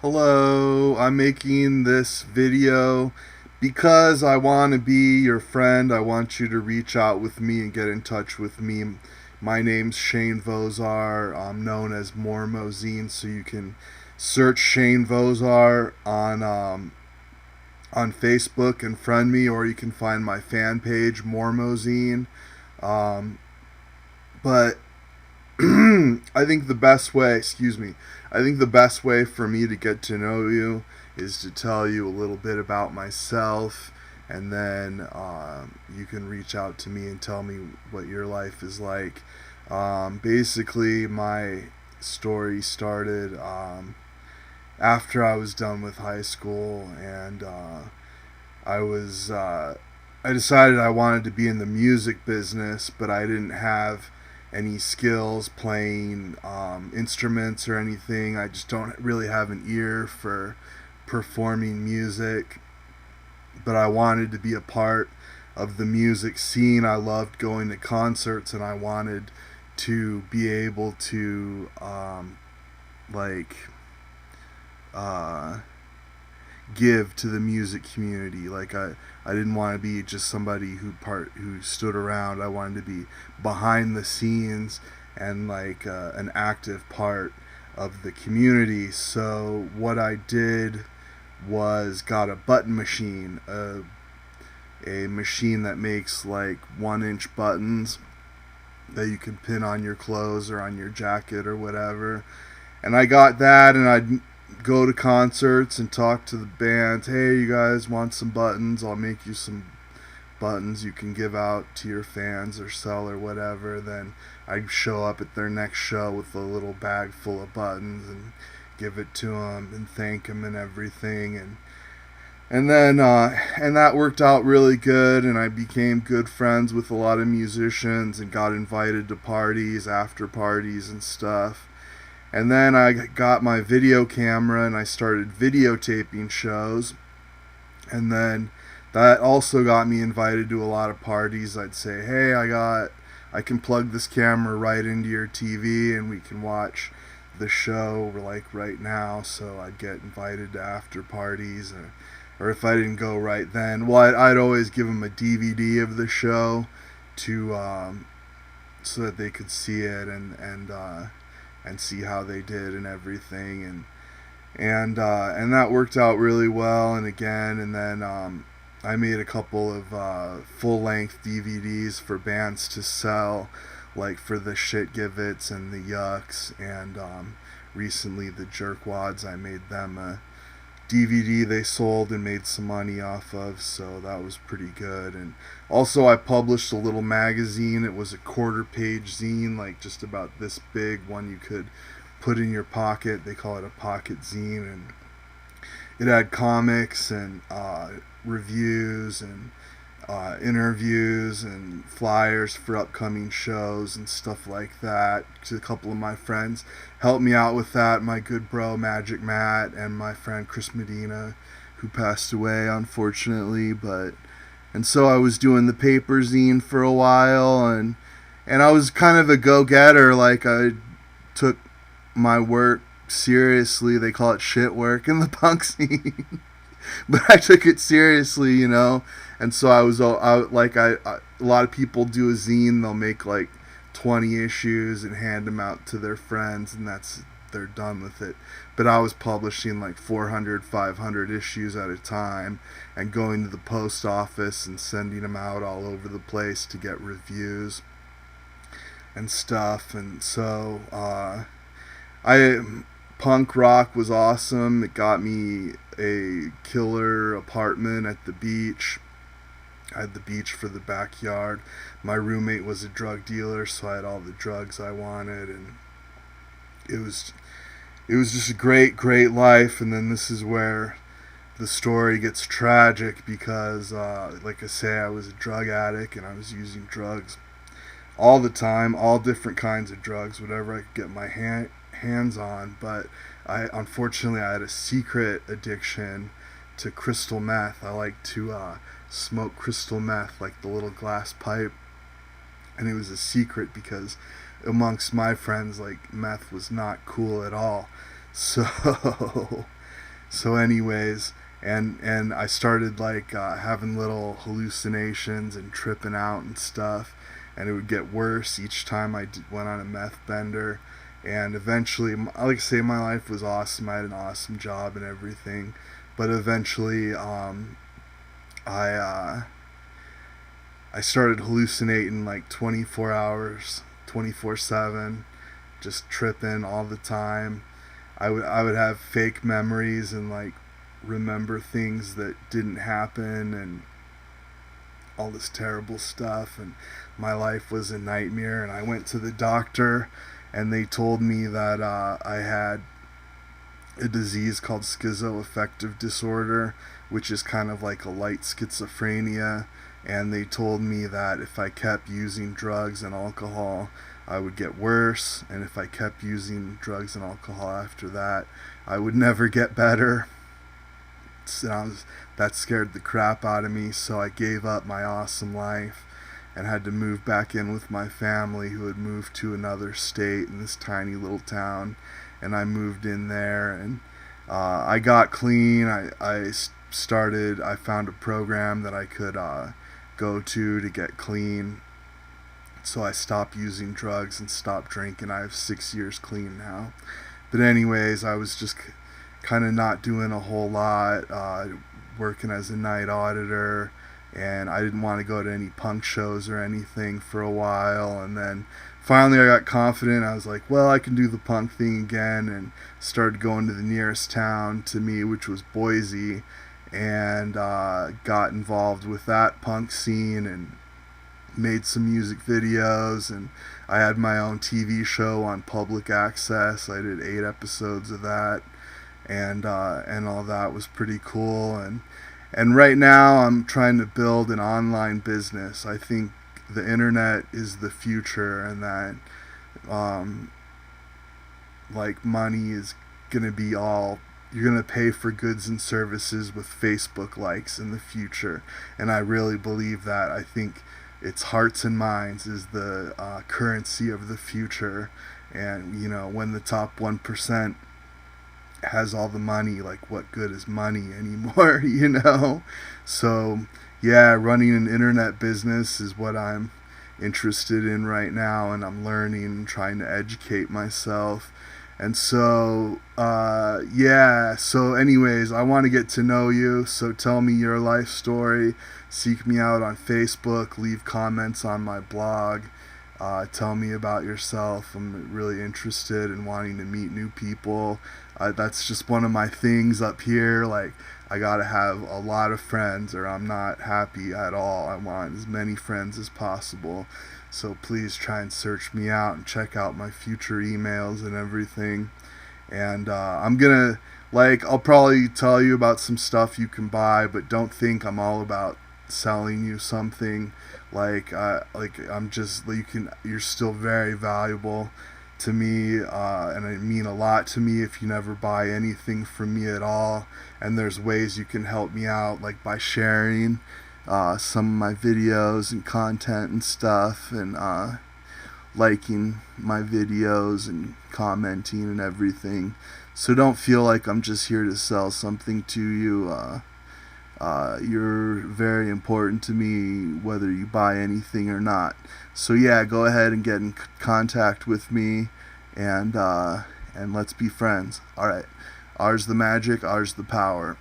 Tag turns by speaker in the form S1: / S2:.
S1: Hello, I'm making this video because I want to be your friend. I want you to reach out with me and get in touch with me. My name's Shane Vozar. I'm known as Mormozine, so you can search Shane Vozar on Facebook and friend me, or you can find my fan page, Mormozine. Um, but I think the best way, excuse me, I think the best way for me to get to know you is to tell you a little bit about myself, and then you can reach out to me and tell me what your life is like. Basically, my story started after I was done with high school, and I was I decided I wanted to be in the music business, but I didn't have any skills playing instruments or anything. I just don't really have an ear for performing music, but I wanted to be a part of the music scene. I loved going to concerts, and I wanted to be able to like uh, give to the music community. I didn't want to be just somebody who stood around. I wanted to be behind the scenes and an active part of the community. So what I did was got a button machine, a machine that makes like 1 inch buttons that you can pin on your clothes or on your jacket or whatever. And I got that, and I'd go to concerts and talk to the bands. Hey, you guys want some buttons? I'll make you some buttons you can give out to your fans or sell or whatever. Then I'd show up at their next show with a little bag full of buttons and give it to them and thank them and everything. And that worked out really good, and I became good friends with a lot of musicians and got invited to parties, after parties and stuff. And then I got my video camera and I started videotaping shows. And then that also got me invited to a lot of parties. I'd say, "Hey, I can plug this camera right into your TV and we can watch the show like right now." So I'd get invited to after parties, or if I didn't go right then, well, I'd always give them a DVD of the show to so that they could see it and see how they did and everything, and that worked out really well. And then I made a couple of full length DVDs for bands to sell, like for the Shit Givets and the Yucks, and recently the Jerkwads. I made them a DVD they sold and made some money off of, so that was pretty good. And also, I published a little magazine. It was a quarter-page zine, like just about this big, one you could put in your pocket. They call it a pocket zine, and it had comics and reviews and interviews and flyers for upcoming shows and stuff like that. A couple of my friends helped me out with that. My good bro Magic Matt and my friend Chris Medina, who passed away unfortunately. And so I was doing the paper zine for a while, and I was kind of a go-getter. Like, I took my work seriously. They call it shit work in the punk scene. But I took it seriously, you know. And so a lot of people do a zine. They'll make like 20 issues and hand them out to their friends, and they're done with it. But I was publishing like 400, 500 issues at a time, and going to the post office and sending them out all over the place to get reviews and stuff. And so I punk rock was awesome. It got me a killer apartment at the beach. I had the beach for the backyard. My roommate was a drug dealer, so I had all the drugs I wanted, and it was just a great life. And then this is where the story gets tragic, because like I say, I was a drug addict and I was using drugs all the time, all different kinds of drugs, whatever I could get my hands on. But unfortunately I had a secret addiction to crystal meth. I like to smoke crystal meth, like the little glass pipe, and it was a secret because amongst my friends, like, meth was not cool at all. So So anyways, and I started like having little hallucinations and tripping out and stuff, and it would get worse each time went on a meth bender. And eventually, like I say, my life was awesome. I had an awesome job and everything, but eventually I I started hallucinating like 24 hours, 24/7, just tripping all the time. I would have fake memories and like remember things that didn't happen and all this terrible stuff, and my life was a nightmare. And I went to the doctor and they told me that I had a disease called schizoaffective disorder, which is kind of like a light schizophrenia. And they told me that if I kept using drugs and alcohol, I would get worse, and if I kept using drugs and alcohol after that, I would never get better. That scared the crap out of me, so I gave up my awesome life and had to move back in with my family, who had moved to another state in this tiny little town. And I moved in there, and I got clean. I found a program that I could go to get clean. So I stopped using drugs and stopped drinking. I have 6 years clean now. But anyways, I was just kind of not doing a whole lot, working as a night auditor, and I didn't want to go to any punk shows or anything for a while. And then finally I got confident. I was like, well, I can do the punk thing again, and started going to the nearest town to me, which was Boise, and got involved with that punk scene and made some music videos. And I had my own TV show on Public Access. I did 8 episodes of that, and all that was pretty cool. And right now I'm trying to build an online business. I think the internet is the future, and that like money is going to be all, you're going to pay for goods and services with Facebook likes in the future. And I really believe that. I think it's hearts and minds is the currency of the future. And when the top 1% has all the money, like what good is money anymore? So yeah, running an internet business is what I'm interested in right now, and I'm learning and trying to educate myself. And so so anyways, I want to get to know you. So tell me your life story. Seek me out on Facebook, leave comments on my blog, tell me about yourself. I'm really interested in wanting to meet new people. That's just one of my things up here. Like, I gotta have a lot of friends or I'm not happy at all. I want as many friends as possible. So please try and search me out and check out my future emails and everything. And I'll probably tell you about some stuff you can buy, but don't think I'm all about selling you something. You're still very valuable to me, and it mean a lot to me if you never buy anything from me at all. And there's ways you can help me out, like by sharing some of my videos and content and stuff, and liking my videos and commenting and everything. So don't feel like I'm just here to sell something to you. You're very important to me, whether you buy anything or not. So yeah, go ahead and get in contact with me, and let's be friends. All right, ours the magic, ours the power.